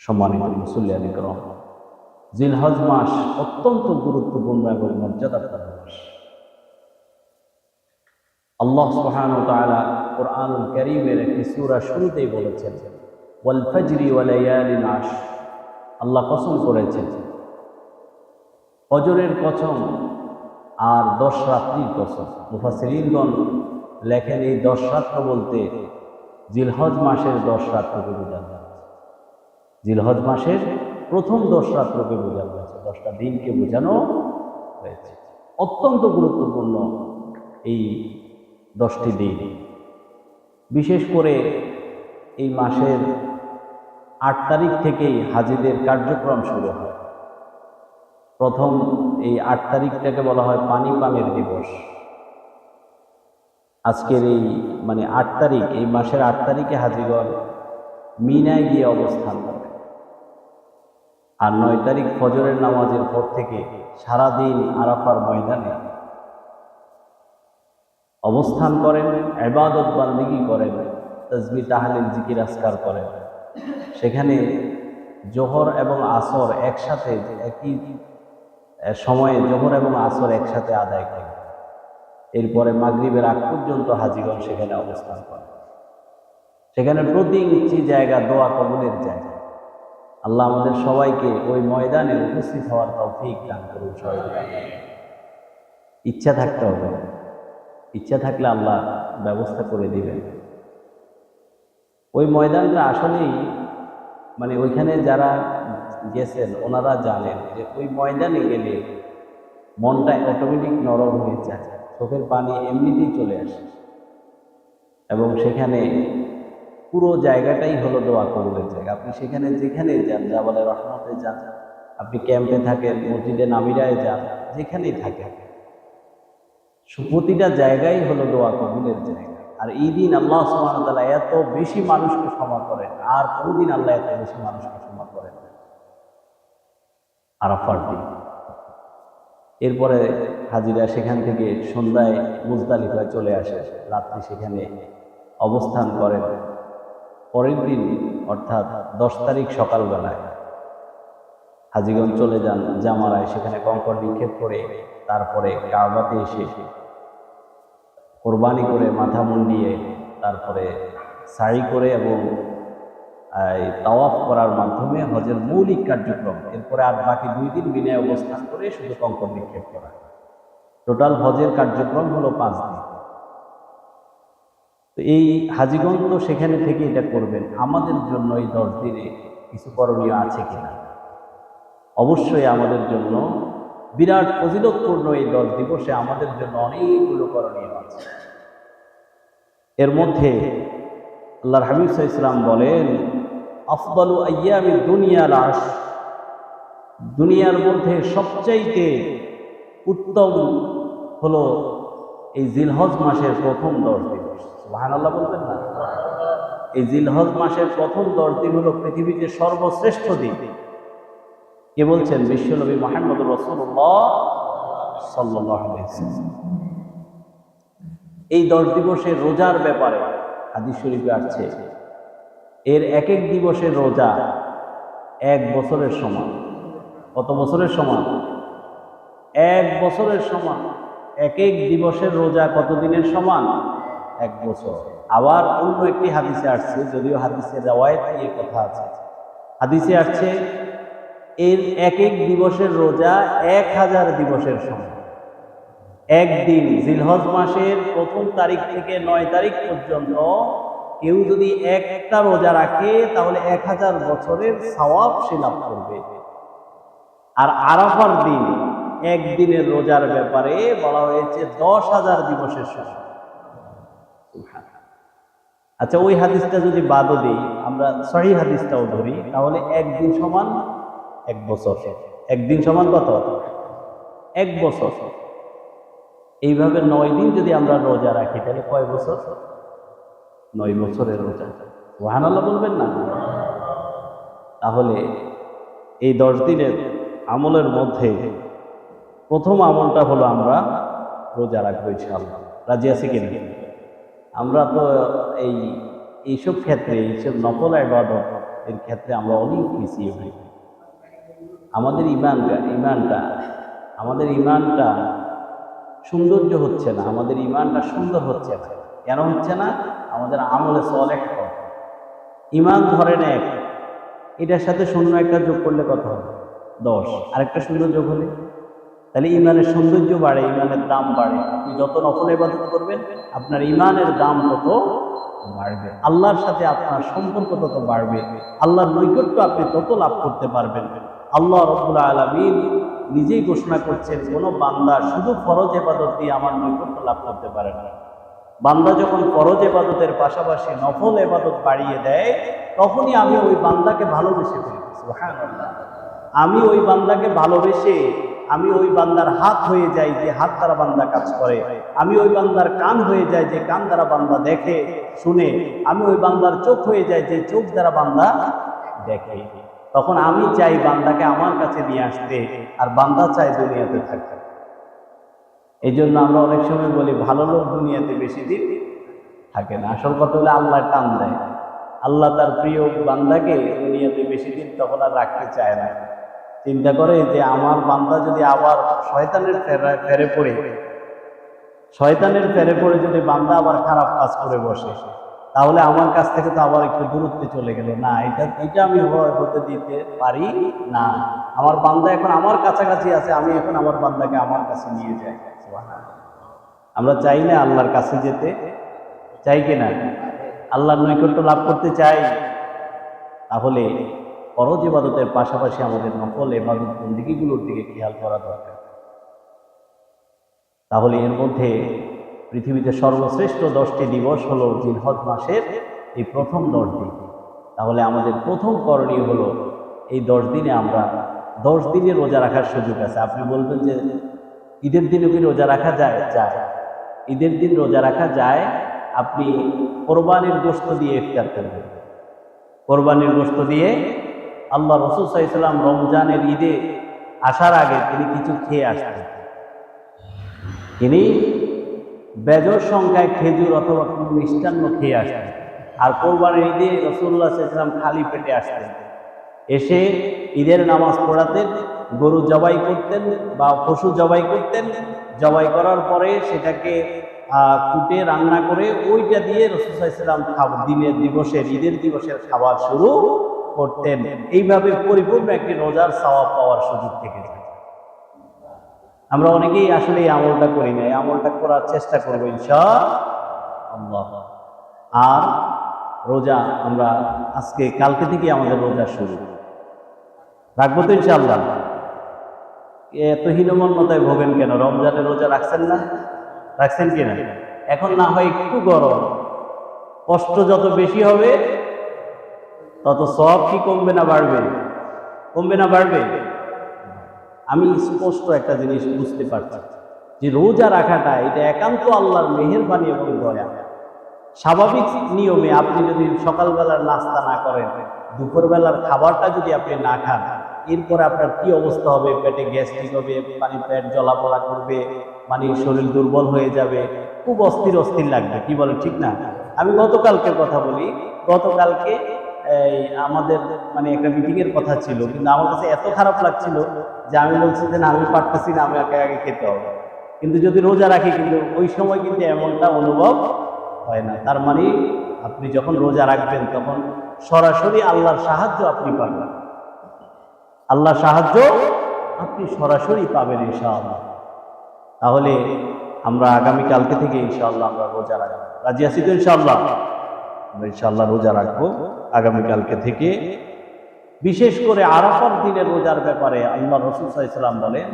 সম্মানিত মুসল্লিয়ান ইকরাম, জিলহজ মাস অত্যন্ত গুরুত্বপূর্ণ এবং মর্যাদাপূর্ণ মাস। আল্লাহ সুবহানাহু ওয়া তাআলা কুরআনুল কারীমের একটি সূরা শুরুতেই বলেছেন, ওয়াল ফাজরি ওয়া লায়ালিন আশর। আল্লাহ কসম করেছেন, ফজরের কসম আর 10 রাত্রির কসম। মুফাসসিরিনগণ লেখেন এই 10 রাত্র বলতে জিলহজ মাসের 10 রাত্রকে বোঝানো হয়েছে। জিলহজ মাসের প্রথম 10 রাত্রকে বোঝানো হয়েছে, 10টা দিনকে বোঝানো হয়েছে। অত্যন্ত গুরুত্বপূর্ণ এই 10টি দিন। বিশেষ করে এই মাসের 8 তারিখ থেকেই হাজিদের কার্যক্রম শুরু হয়। প্রথম এই 8 তারিখটাকে বলা হয় পানি পানের দিবস। আজকের এই 8 তারিখ, এই মাসের 8 তারিখে হাজিগণ মিনায় গিয়ে অবস্থান করে, আর 9 তারিখ ফজরের নামাজের পর থেকে সারাদিন আরাফার ময়দানে অবস্থান করেন, ইবাদত বান্দিগি করেন, তাসবিহ তাহলিল জিকির আজকার করেন। সেখানে জোহর এবং আসর একসাথে, একই সময়ে জোহর এবং আসর একসাথে আদায় করেন। এরপরে মাগরিবের আগ পর্যন্ত হাজিগণ সেখানে অবস্থান করেন। সেখানে প্রতি ইঞ্চি জায়গা দোয়া কবুলের জায়গা। আল্লাহ আমাদের সবাইকে ওই ময়দানে উপস্থিত হওয়ার তৌফিক দান করুন। সবাই ইচ্ছা থাকতে হবে, ইচ্ছা থাকলে আল্লাহ ব্যবস্থা করে দিবেন। ওই ময়দানটা আসলেই ওইখানে যারা গেছেন ওনারা জানেন যে ওই ময়দানে গেলে মনটা অটোমেটিক নরম হয়ে যায়, চোখের পানি এমনিতেই চলে আসে, এবং সেখানে পুরো জায়গাটাই হলো দোয়া কবুলের জায়গা। আপনি সেখানে যেখানেই যান, জাবালে রহমতে যান, আপনি ক্যাম্পে থাকেন, মসজিদে নামিরায় যান, যেখানেই থাকেন, প্রতিটা জায়গায় হলো দোয়া কবুলের জায়গা। আর এই দিন আল্লাহ সুবহানাহু ওয়া তাআলা এত বেশি মানুষকে ক্ষমা করেন, আর কোনদিন আল্লাহ এত বেশি মানুষকে ক্ষমা করেন না, আরাফার দিন। এরপরে হাজিরা সেখান থেকে সন্ধ্যায় মুজদালিফায় চলে আসে, রাত্রি সেখানে অবস্থান করেন। পরের দিন অর্থাৎ 10 তারিখ সকালবেলায় হাজিগণ চলে যান জামারায়, সেখানে কঙ্কর নিক্ষেপ করে তারপরে কাবাতে এসে কোরবানি করে, মাথা মুন্ডিয়ে, তারপরে সাই করে এবং তাওয়াফ করার মাধ্যমে হজের মৌলিক কার্যক্রম। এরপরে আর বাকি 2 দিন মিনায় অবস্থান করে শুধু কঙ্কর নিক্ষেপ করা। টোটাল হজের কার্যক্রম হলো 5 দিন। তো এই হাজিগণ তো সেখানে থেকে এটা করবেন। আমাদের জন্য এই 10 দিনে কিছু করণীয় আছে কিনা? অবশ্যই আমাদের জন্য বিরাট ফজিলতপূর্ণ এই 10 দিবসে আমাদের জন্য অনেকগুলো করণীয় আছে। এর মধ্যে আল্লাহর হাবিব সাল্লাল্লাহু আলাইহি ওয়াসাল্লাম বলেন, আফদালু আইয়ামিদ দুনিয়াল আশর। দুনিয়ার মধ্যে সবচাইতে উত্তম হলো এই জিলহজ মাসের প্রথম 10 দিবস। সুবহানাল্লাহ বলবেন না? এই জিলহজ মাসের প্রথম 10 দিন হলো পৃথিবীতে সর্বশ্রেষ্ঠ দিন। কে বলছেন? বিশ্বনবী মুহাম্মদুর রাসূলুল্লাহ সাল্লাল্লাহু আলাইহি ওয়াসাল্লাম। এই 10 দিবসের রোজার ব্যাপারে হাদিস শরীফে আসছে, এর এক এক দিবসের রোজা 1 বছরের সমান। কত বছরের সমান? 1 বছরের সমান। এক এক দিবসের রোজা কত দিনের সমান? 1 বছর। আবার অন্য একটি হাদিসে আসছে, যদিও হাদিসের রিওয়ায়াতে এই কথা আছে, হাদিসে আসছে এর এক এক দিবসের রোজা 1000 দিবসের সমান। একদিন জিলহজ মাসের প্রথম তারিখ থেকে 9 তারিখ পর্যন্ত কেউ যদি একটা রোজা রাখে তাহলে 1000 বছরের সওয়াব সে লাভ করবে। আর আরাফার দিন একদিনের রোজার ব্যাপারে বলা হয়েছে 10,000 দিবসের সমান। আচ্ছা, ওই হাদিসটা যদি বাদও দিই, আমরা সহিহ হাদিসটাও ধরি, তাহলে একদিন সমান 1 বছর। একদিন সমান কত? 1 বছর। এইভাবে 9 দিন যদি আমরা রোজা রাখি তাহলে কয় বছর? 9 বছরের রোজা। সুবহানাল্লাহ বলবেন না? তাহলে এই 10 দিনের আমলের মধ্যে প্রথম আমলটা হলো আমরা রোজা রাখবো ইনশাআল্লাহ। রাজি আছি কিনা? আমরা তো এইসব ক্ষেত্রে, এইসব নফল ইবাদত এর ক্ষেত্রে আমরা অনেক পিছিয়ে হই। আমাদের ইমানটা সৌন্দর্য হচ্ছে না, আমাদের ইমানটা সুন্দর হচ্ছে না। কেন হচ্ছে না? আমাদের আমলে সলেহ কম। ইমান ধরেন এক, এটার সাথে শূন্য একটা যোগ করলে কত হবে? 10। আরেকটা শূন্য যোগ হলে তাহলে ইমানের সৌন্দর্য বাড়ে, ইমানের দাম বাড়ে। আপনি যত নফল ইবাদত করবেন আপনার ইমানের দাম তত বাড়বে, আল্লাহর সাথে আপনার সম্পর্ক তত বাড়বে, আল্লাহর নৈকট্য আপনি তত লাভ করতে পারবেন। আল্লাহ রাব্বুল আলামিন নিজেই ঘোষণা করছেন, কোনো বান্দা শুধু ফরজ ইবাদত দিয়ে আমার নৈকট্য লাভ করতে পারে না। বান্দা যখন ফরজ ইবাদতের পাশাপাশি নফল ইবাদত বাড়িয়ে দেয়, তখনই আমি ওই বান্দাকে ভালোবেসে ফেলি। সুবহানাল্লাহ। আমি ওই বান্দাকে ভালোবেসে আমি ওই বান্দার হাত হয়ে যাই যে হাত দ্বারা বান্দা কাজ করে, আমি ওই বান্দার কান হয়ে যাই যে কান দ্বারা বান্দা দেখে শুনে, আমি ওই বান্দার চোখ হয়ে যাই যে চোখ দ্বারা বান্দা দেখে। তখন আমি চাই বান্দাকে আমার কাছে নিয়ে আসতে, আর বান্দা চাই দুনিয়াতে থাকতে। এই জন্য আমরা অনেক সময় বলি ভালো লোক দুনিয়াতে বেশি দিন থাকে না। আসল কথা হলে আল্লাহ টান দেয়, আল্লাহ তার প্রিয় বান্দাকে দুনিয়াতে বেশি দিন তখন আর রাখতে চায় না। চিন্তা করে যে আমার বান্দা যদি আবার শয়তানের ফেরে পড়ে যদি বান্দা আবার খারাপ কাজ করে বসে, তাহলে আমার কাছ থেকে তো আবার একটু দূরত্বে চলে গেল। না, এটা আমি হতে দিতে পারি না। আমার বান্দা এখন আমার কাছাকাছি আছে, আমি এখন আমার বান্দাকে আমার কাছে নিয়ে যাই। আমরা চাই না আল্লাহর কাছে যেতে? চাই কিনা? আল্লাহর নৈকট্য লাভ করতে চাই? তাহলে ফরজ ইবাদতের পাশাপাশি আমাদের নফল ইবাদত বন্দেগীগুলোর দিকে খেয়াল করা দরকার। তাহলে এর মধ্যে পৃথিবীতে সর্বশ্রেষ্ঠ 10টি দিবস হলো জিলহজ মাসের এই প্রথম 10 দিন। তাহলে আমাদের প্রথম করণীয় হলো এই 10 দিনে আমরা 10 দিনে রোজা রাখার সুযোগ আছে। আপনি বলবেন যে ঈদের দিনও কি রোজা রাখা যায়? যায়। ঈদের দিন রোজা রাখা যায়। আপনি কোরবানির গোশত দিয়ে ইফতার করবেন। কোরবানির গোশত দিয়ে আল্লাহ রাসূল সাল্লাল্লাহু আলাইহি ওয়াসাল্লাম রমজানের ঈদে আসার আগে তিনি কিছু খেয়ে আসতেন। তিনি বেজর সংখ্যায় খেজুর অথবা কোনো মিষ্টান্ন খেয়ে আসতেন। আর কোরবানির ঈদে রাসূলুল্লাহ সাল্লাল্লাহু আলাইহি ওয়াসাল্লাম খালি পেটে আসতেন। এসে ঈদের নামাজ পড়াতেন, গরু জবাই করতেন বা পশু জবাই করতেন। জবাই করার পরে সেটাকে কুটে রান্না করে ওইটা দিয়ে রাসূল সাল্লাল্লাহু আলাইহি ওয়াসাল্লাম ঈদের দিবসের খাবার শুরু করতেন। এইভাবে পরিপূর্ণ একটি রোজার সওয়াব পাওয়ার সুযোগ থেকে যায়। আমরা অনেকেই আসলে এই আমলটা করি না, এই আমলটা করার চেষ্টা করবো ইনশাআল্লাহ। আর রোজা আমরা কালকে থেকে আমাদের রোজা শুরু রাখবো তো ইনশাআল্লাহ। এত হীনমন্যতায় ভোগেন কেন? রমজানের রোজা রাখছেন না? রাখছেন কিনা? এখন না হয় একটু গরম, কষ্ট যত বেশি হবে তত সওয়াব কি কমবে না বাড়বে? কমবে না বাড়বে? আমি স্পষ্ট একটা জিনিস বুঝতে পারছি যে রোজা রাখাটা এটা একান্ত আল্লাহর মেহেরবানি এবং দয়া। স্বাভাবিক নিয়মে আপনি যদি সকালবেলার নাস্তা না করেন, দুপুরবেলার খাবারটা যদি আপনি না খান, এরপরে আপনার কি অবস্থা হবে? পেটে গ্যাস্ট্রিক হবে, পেট জ্বলাপোড়া করবে, শরীর দুর্বল হয়ে যাবে, খুব অস্থির লাগবে। কি বলে ঠিক না? আমি গতকালকের কথা বলি। গতকালকে আমাদের একটা মিটিংয়ের কথা ছিল, কিন্তু আমার কাছে এত খারাপ লাগছিল যে আমি বলছি যে না, আমি পারতেছি না, আমি আগে খেতে হবে। কিন্তু যদি রোজা রাখি কিন্তু ওই সময় কিন্তু এমনটা অনুভব হয় না। তার মানে আপনি যখন রোজা রাখবেন তখন সরাসরি আল্লাহর সাহায্য আপনি পাবেন। আল্লাহর সাহায্য আপনি সরাসরি পাবেন ইনশাআল্লাহ। তাহলে আমরা আগামীকালকে থেকে ইনশাআল্লাহ আমরা রোজা রাখবো। রাজি আছি তো ইনশাআল্লাহ? আমরা ইনশাআল্লাহ রোজা রাখবো আগামীকালকে থেকে। বিশেষ করে আরাফার দিনের রোজার ব্যাপারে আল্লাহ রাসূল সাল্লাল্লাহু আলাইহি ওয়াসাল্লাম বলেন,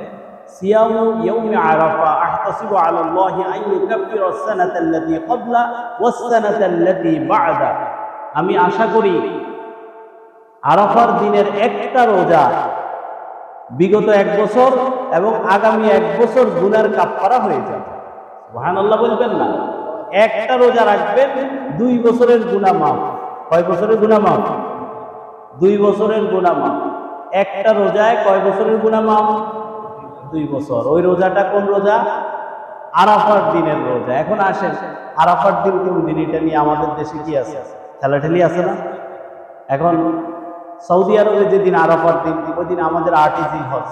সিয়ামু ইয়াউমি আরাফা আহতাসিবু আলা আল্লাহি আন ইউকাফিরা আস-সানাতা আল্লাতী ক্বাবলা ওয়াস-সানাতা আল্লাতী বা'দা। আমি আশা করি আরাফার দিনের একটা রোজা বিগত 1 বছর এবং আগামী 1 বছর গুনার কাফফারা হয়ে যাবে। সুবহানাল্লাহ বলবেন না? একটা রোজা রাখবেন, 2 বছরের গুনাহ মাফ। কয় বছরের গুনাহ মাফ? 2 বছরের গুনাহ মাফ। একটা রোজায় কয় বছরের গুনাহ মাফ? 2 বছর। ওই রোজাটা কোন রোজা? আরাফার দিনের রোজা। এখন আসেন, আরাফার দিন কোন দিন? এটা নিয়ে আমাদের দেশে কি আছে? ঠেলাঠেলি আছে না? এখন সৌদি আরবে যেদিন আরাফার দিন, ওই দিন আমাদের 8ই জিলহজ,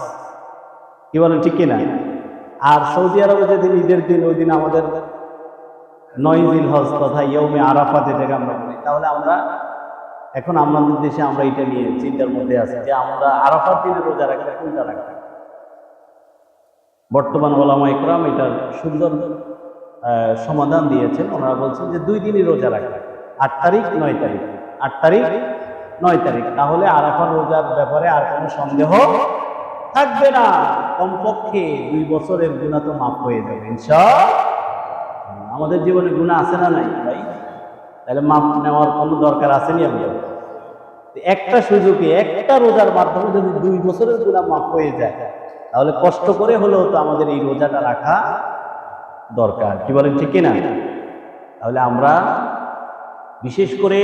কি বলেন ঠিক কিনা? আর সৌদি আরবে যেদিন ঈদের দিন, ওই দিন আমাদের 9ই জিলহজ তথা ইয়ৌমে আরাফা, যেটাকে আমরা বলি। তাহলে আমরা এখন আমাদের দেশে আমরা এটা নিয়ে চিন্তার মধ্যে আছি যে আমরা আরাফার দিনে রোজা রাখলে কোনটা রাখবো। বর্তমান ওলামা ইকরাম এটার সুন্দর সমাধান দিয়েছেন। ওনারা বলছেন যে 2 দিনই রোজা রাখবে, 8 তারিখ 9 তারিখ, 8 তারিখ 9 তারিখ। তাহলে আরাফার রোজার ব্যাপারে আর কোনো সন্দেহ থাকবে না। কমপক্ষে 2 বছরের গুনাহ তো মাফ হয়ে যাবে ইনশাআল্লাহ। আমাদের জীবনে গুনাহ আছে না নাই ভাই? তাহলে মাফ নেওয়ার কোনো দরকার আসেনি আমাদের। একটা সুযোগে একটা রোজার মাধ্যমে যদি 2 বছরের গুনাহ মাফ হয়ে যায়, তাহলে কষ্ট করে হলেও তো আমাদের এই রোজাটা রাখা দরকার, কি বলেন ঠিক কিনা? তাহলে আমরা বিশেষ করে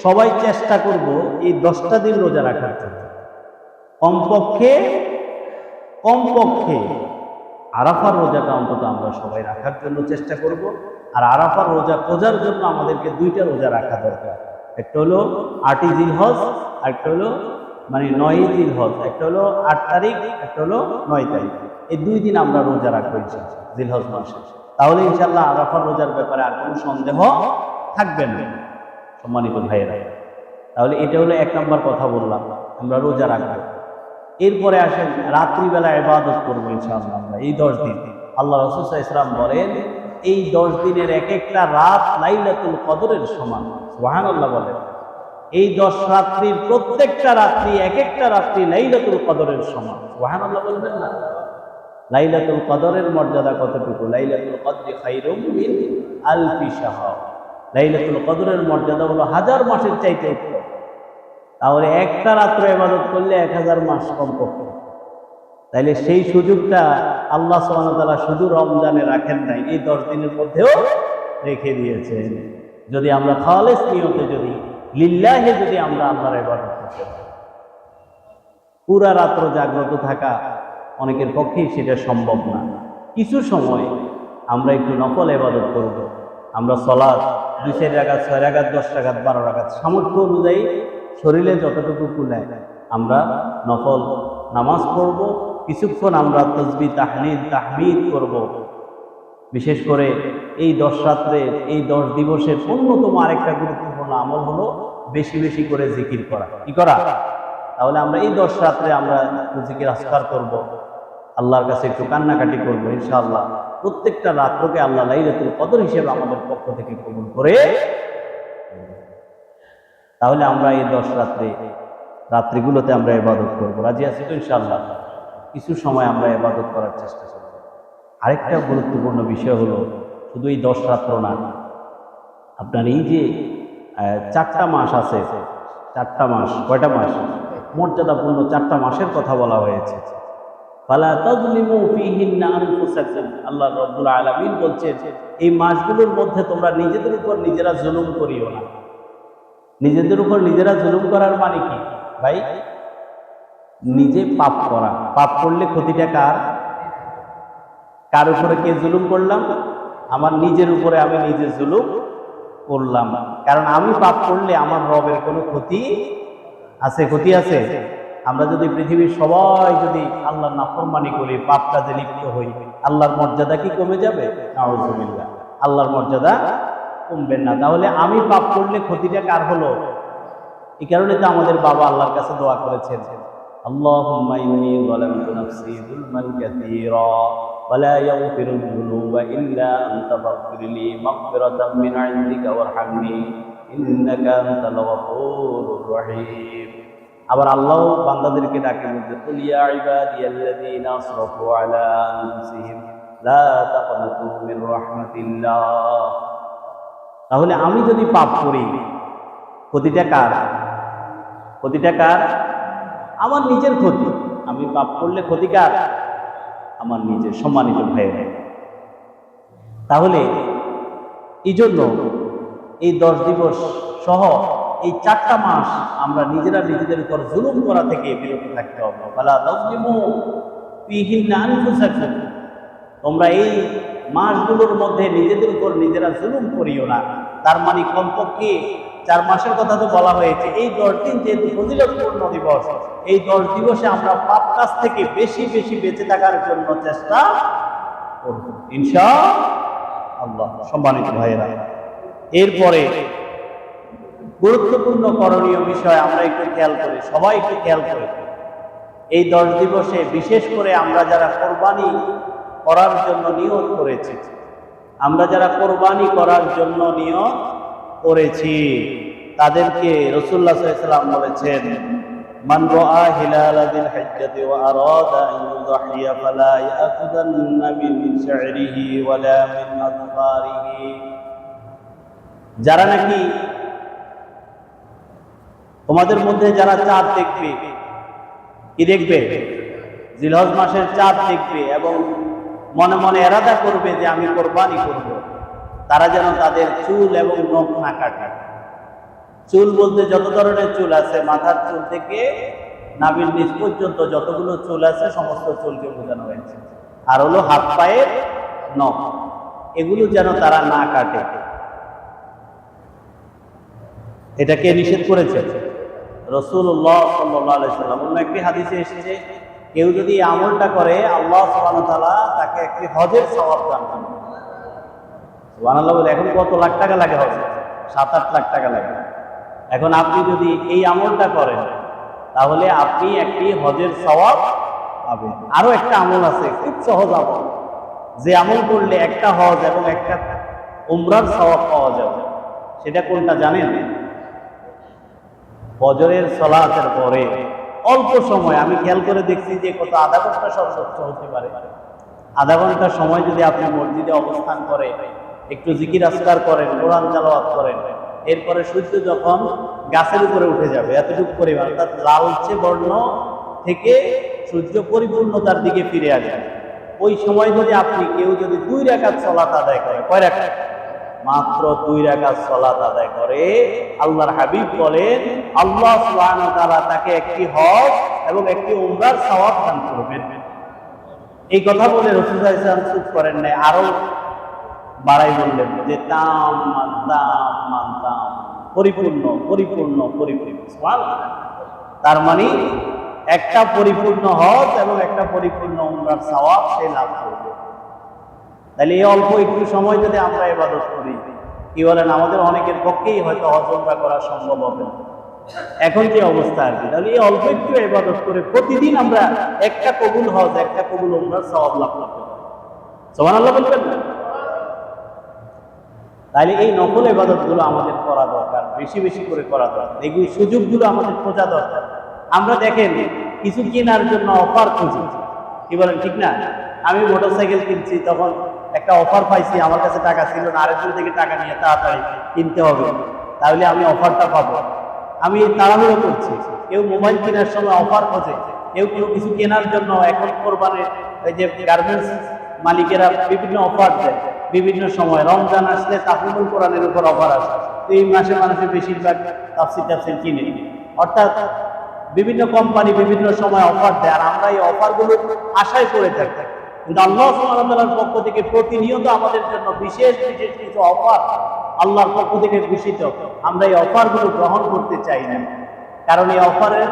সবাই চেষ্টা করব এই 10টা দিন রোজা রাখার জন্য। কমপক্ষে আরাফার রোজাটা অন্তত আমরা সবাই রাখার জন্য চেষ্টা করব। আর আরাফার রোজা খোঁজার জন্য আমাদেরকে 2টা রোজা রাখা দরকার। একটা হলো 8ই জিলহজ, আর একটা হলো 9ই জিলহজ। একটা হলো 8 তারিখ, একটা হলো 9 তারিখ। এই 2 দিন আমরা রোজা রাখবো ইনশাআল্লাহ জিলহজ মাসে। তাহলে ইনশাআল্লাহ আরাফার রোজার ব্যাপারে আর কোনো সন্দেহ থাকবে না সম্মানিত ভাইয়েরা। তাহলে এটা হলো 1 নম্বর কথা বললাম, আমরা রোজা রাখবো। এরপরে আসেন রাত্রিবেলা ইবাদত করবো ইনশাআল্লাহ আমরা এই 10 দিন। আল্লাহ রাসূল সাল্লাল্লাহু আলাইহি ওয়াসাল্লাম বলেন এই 10 দিনের এক একটা রাত লাইলাতুল কদরের সমান। সুবহানাল্লাহ বলেন। এই 10 রাত্রির প্রত্যেকটা রাত্রি এক একটা রাত্রি লাইলাতুল কদরের সমান। সুবহানাল্লাহ বলবেন না? লাইলাতুল কদরের মর্যাদা কতটুকু? লাইলাতুল কদরি খায়রুম মিন আলফি শাহর। লাইলাতুল কদরের মর্যাদা হলো 1000 মাসের চাইতে উত্তম। তাহলে একটা রাত্র ইবাদত করলে 1000 মাস কমপক্ষে। তাইলে সেই সুযোগটা আল্লাহ সুবহানাহু ওয়া তাআলা শুধু রমজানে রাখেন নাই, এই 10 দিনের মধ্যেও রেখে দিয়েছেন। যদি আমরা খালেস নিয়তে, যদি লিল্লাহে, যদি আমরা আল্লাহর ইবাদত করতে পারি। পুরা রাত্র জাগ্রত থাকা অনেকের পক্ষেই সেটা সম্ভব না। কিছু সময় আমরা একটু নফল ইবাদত করব। আমরা সালাত 2-4 রাকাত, 6 রাকাত, 10 রাকাত, 12 রাকাত সামর্থ্য অনুযায়ী শরীরে যতটুকু কুলায় আমরা নফল নামাজ পড়ব। কিছুক্ষণ আমরা তাসবিহ, তাহলিল, তাহমিদ করব। বিশেষ করে এই 10 রাত্রে, এই 10 দিবসের অন্যতম আরেকটা গুরুত্বপূর্ণ আমল হলো বেশি বেশি করে জিকির করা। কি করা? তাহলে আমরা এই 10 রাত্রে আমরা জিকির আজকার করব, আল্লাহর কাছে একটু কান্নাকাটি করবো ইনশাআল্লাহ। প্রত্যেকটা রাত্রকে আল্লাহ লাইলাতুল কদর হিসেবে আমাদের পক্ষ থেকে কবুল করে। তাহলে আমরা এই 10 রাত্রিগুলোতে আমরা ইবাদত করব। রাজি আছি তো ইনশাআল্লাহ? কিছু সময় আমরা ইবাদত করার চেষ্টা করব। আরেকটা গুরুত্বপূর্ণ বিষয় হলো শুধু এই 10 রাত্র না, আপনার এই যে 4টা মাস আছে, 4টা মাস, কয়টা মাস? মর্যাদাপূর্ণ 4টা মাসের কথা বলা হয়েছে। ফালা তাযলিমু ফীহিন্না আনফুসাকুম। আল্লাহ রাব্বুল আলামিন বলছেন এই মাসগুলোর মধ্যে তোমরা নিজেদের উপর নিজেরা জুলুম করিও না। নিজেদের উপর নিজেরা জুলুম করার মানে কি ভাই? নিজে পাপ করা। পাপ করলে ক্ষতিটা কার? কার উপরে কে জুলুম করলাম? আমার নিজের উপরে আমি নিজে জুলুম করলাম। কারণ আমি পাপ করলে আমার রবের কোনো ক্ষতি আছে? ক্ষতি আছে? আমরা যদি পৃথিবীর সবাই যদি আল্লাহর নাফরমানি করি, পাপ কাজে লিপ্ত হই, আল্লাহর মর্যাদা কি কমে যাবে? নাউযুবিল্লাহ, আল্লাহর মর্যাদা কমবে না। তাহলে আমি পাপ করলে ক্ষতিটা কার হলো? এই কারণে তো আমাদের বাবা আল্লাহর কাছে দোয়া করেছেন, আল্লাহুম্মা ইন্নী যালামতু নাফসি যুলমান কাসীরা ওয়া লা ইয়াগফিরুয যুনুবা ইল্লা আনতা ফাগফিরলি মাগফিরাতাম মিন ইনদিকা ওয়ারহামনি ইন্নাকা আনতাল গফুরুর রহিম। আবার আল্লাহ বান্দাদেরকে ডাকে বলতে, কুল ইয়া ইবাদিয়াল্লাযীনা আসরাফু আলা আনফুসিহিম লা তাকনাতু মির রাহমাতিল্লাহ। তাহলে আমি যদি পাপ করি, ক্ষতিটা কার? ক্ষতিটা কার? আমার নিজের ক্ষতি। আমি পাপ করলে ক্ষতি কার? আমার নিজের। সম্মানিত ভাইয়েরা, তাহলে এই জন্য এই 10 দিবস সহ এই 4টা মাস আমরা নিজেরা নিজেদের উপর জুলুম করা থেকে বিরত থাকতে হবে। ফালা তাযলিমু ফীহিন্না আনফুসাকুম। তোমরা এই মাসগুলোর মধ্যে নিজেদের উপর নিজেরা জুলুম করিও না। তার মানে কমপক্ষে 4 মাসের কথা তো বলা হয়েছে। এই 10 দিন যেহেতু ফজিলতপূর্ণ দিবস, এই 10 দিবসে আমরা পাপ কাজ থেকে বেশি বেশি বেঁচে থাকার জন্য চেষ্টা করব ইনশাআল্লাহ। সম্মানিত ভাইয়েরা, এরপরে গুরুত্বপূর্ণ করণীয় বিষয় আমরা একটু খেয়াল করি, সবাই একটু খেয়াল করি। এই 10 দিবসে বিশেষ করে আমরা যারা কোরবানি করার জন্য নিয়ত করেছি, আমরা যারা কোরবানি করার জন্য নিয়ত করেছি তাদেরকে রাসূলুল্লাহ সাল্লাল্লাহু আলাইহি ওয়াসাল্লাম বলেছেন, মান রাআ হিলালা যিল হিজ্জাতি ওয়া আরাদা আন ইউযহিয়া ফালা ইয়াখুদান্না মিন শা'রিহি ওয়ালা মিন আযফারিহি। যারা নাকি তোমাদের মধ্যে যারা চাঁদ দেখবে, কি দেখবে? জিলহজ মাসের চাঁদ দেখবে এবং মনে মনে এরাদা করবে যে আমি কোরবানি করব, তারা যেন তাদের চুল এবং নখ না কাটে। চুল বলতে যত ধরনের চুল আছে, মাথার চুল থেকে নাভির নিচ পর্যন্ত যতগুলো চুল আছে সমস্ত চুলকে বোঝানো হয়েছে। আর হলো হাত পায়ের নখ, এগুলো যেন তারা না কাটে। এটাকে নিষেধ করেছে রাসূলুল্লাহ সাল্লাল্লাহু আলাইহি ওয়াসাল্লাম। অন্য একটি হাদিসে এসেছে, কেউ যদি এই আমলটা করে আল্লাহ সুবহানাহু ওয়া তাআলা তাকে একটি হজের সওয়াব দান করবেন। সুবহানাল্লাহ বলে, এখন কত লাখ টাকা লাগে হজে? 7-8 লাখ টাকা লাগে। এখন আপনি যদি এই আমলটা করেন তাহলে আপনি একটি হজের সওয়াব পাবেন। আরো একটা আমল আছে, খুব সহজ আমল, যে আমল করলে একটা হজ এবং একটা উমরার সওয়াব পাওয়া যাবে। সেটা কোনটা জানেন? ফজরের সালাতের পরে অল্প সময়, আমি খেয়াল করে দেখছি যে কত আধা ঘন্টা সর্বোচ্চ হতে পারে, আধা ঘন্টা সময় যদি আপনি মসজিদে অবস্থান করে একটু জিকির আজকার করেন, কোরআন তেলাওয়াত করেন, এরপরে সূর্য যখন গাছের উপরে উঠে যাবে এতটুকু পরিমাণ, অর্থাৎ লালচে বর্ণ থেকে সূর্য পরিপূর্ণতার দিকে ফিরে আসবে, ওই সময় যদি আপনি কেউ যদি 2 রাকাত সালাত আদায় করে, কয় রাকাত? মাত্র 2 রাকাত সালাত আদায় করে, আল্লাহর হাবিব বলেন আল্লাহ সুবহানাহু ওয়া তাআলা তাকে একটি হজ এবং একটি উমরার সওয়াব দান করবেন। এই কথা বলে রাসূলুল্লাহ সাল্লাল্লাহু আলাইহি ওয়াসাল্লাম চুপ করেন নাই, আরো বাড়াই বললেন যে তাম পরিপূর্ণ পরিপূর্ণ পরিপূর্ণ। সুবহানাল্লাহ। তার মানে একটা পরিপূর্ণ হজ এবং একটা পরিপূর্ণ উমরার সওয়াব সে লাভ করবে। তাহলে এই অল্প একটু সময় যদি আমরা ইবাদত করি, কি বলেন, আমাদের অনেকের পক্ষেই হয়তো হজ উমরা করা সম্ভব হবে না এখন যে অবস্থা আর কি। তাহলে এই অল্প একটু ইবাদত করে প্রতিদিন আমরা একটা কবুল হজ একটা কবুল উমরার সওয়াব লাভ করতে পারি। সুবহানাল্লাহ বলবেন না? তাহলে এই নফল ইবাদতগুলো আমাদের করা দরকার, বেশি বেশি করে করা দরকার। এই সুযোগগুলো আমাদের খোঁজা দরকার। আমরা দেখেন কিছু কেনার জন্য অফার খুঁজি, কি বলেন, ঠিক না? আমি মোটরসাইকেল কিনছি, তখন একটা অফার পাইছি, আমার কাছে টাকা ছিল না, আরেকজন থেকে টাকা নিয়ে তাড়াতাড়ি কিনতে হবে, তাহলে আমি অফারটা পাবো। আমি তাড়াহুড়ো করছি। কেউ মোবাইল কেনার সময় অফার খোঁজে, কেউ কোনো কিছু কেনার জন্য এখন কোরবানির এই যে গার্মেন্টস মালিকেরা বিভিন্ন অফার দেয় বিভিন্ন সময়। রমজান আসলে তাফসীরুল কোরআনের উপর অফার আসে, তো এই মাসে মানুষের বেশিরভাগ তাফসীর কিনে। অর্থাৎ বিভিন্ন কোম্পানি বিভিন্ন সময় অফার দেয়, আর আমরা এই অফারগুলো আশায় করে থাকি। কিন্তু আল্লাহ সুবহানাহু ওয়া তাআলার পক্ষ থেকে প্রতিনিয়ত আমাদের জন্য বিশেষ বিশেষ কিছু অফার আল্লাহর পক্ষ থেকে ঘোষিত। আমরা এই অফারগুলো গ্রহণ করতে চাই না, কারণ এই অফারের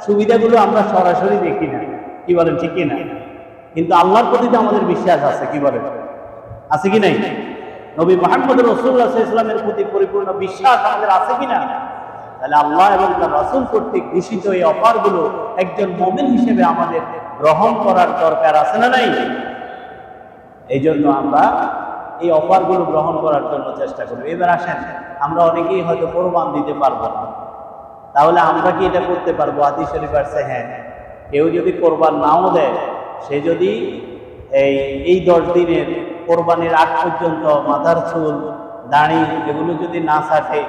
সুবিধাগুলো আমরা সরাসরি দেখি না, কি বলেন, ঠিক কিনা? কিন্তু আল্লাহর প্রতি তো আমাদের বিশ্বাস আছে, কি বলেন, আছে কি নাই? নবী মুহাম্মদ রাসূলুল্লাহ সাল্লাল্লাহু আলাইহি ওয়াসাল্লামের প্রতি পরিপূর্ণ বিশ্বাস আমাদের আছে কিনা? তাহলে আল্লাহ এবং তার রাসূল কর্তৃক ঘোষিত এই অফারগুলো একজন মুমিন হিসেবে আমাদের গ্রহণ করার দরকার আছে না নাই? এই জন্য আমরা এই অফারগুলো গ্রহণ করার জন্য চেষ্টা করব। এবার আসেন, আমরা অনেকেই হয়তো কোরবান দিতে পারবো না, তাহলে আমরা কি এটা করতে পারবো? হাদিস শরীফ আছে, হ্যাঁ, কেউ যদি কোরবান নাও দেয়, সে যদি এই 10 দিনের কোরবানির আগ পর্যন্ত মাথার চুল দাড়ি এগুলো যদি না ছাটে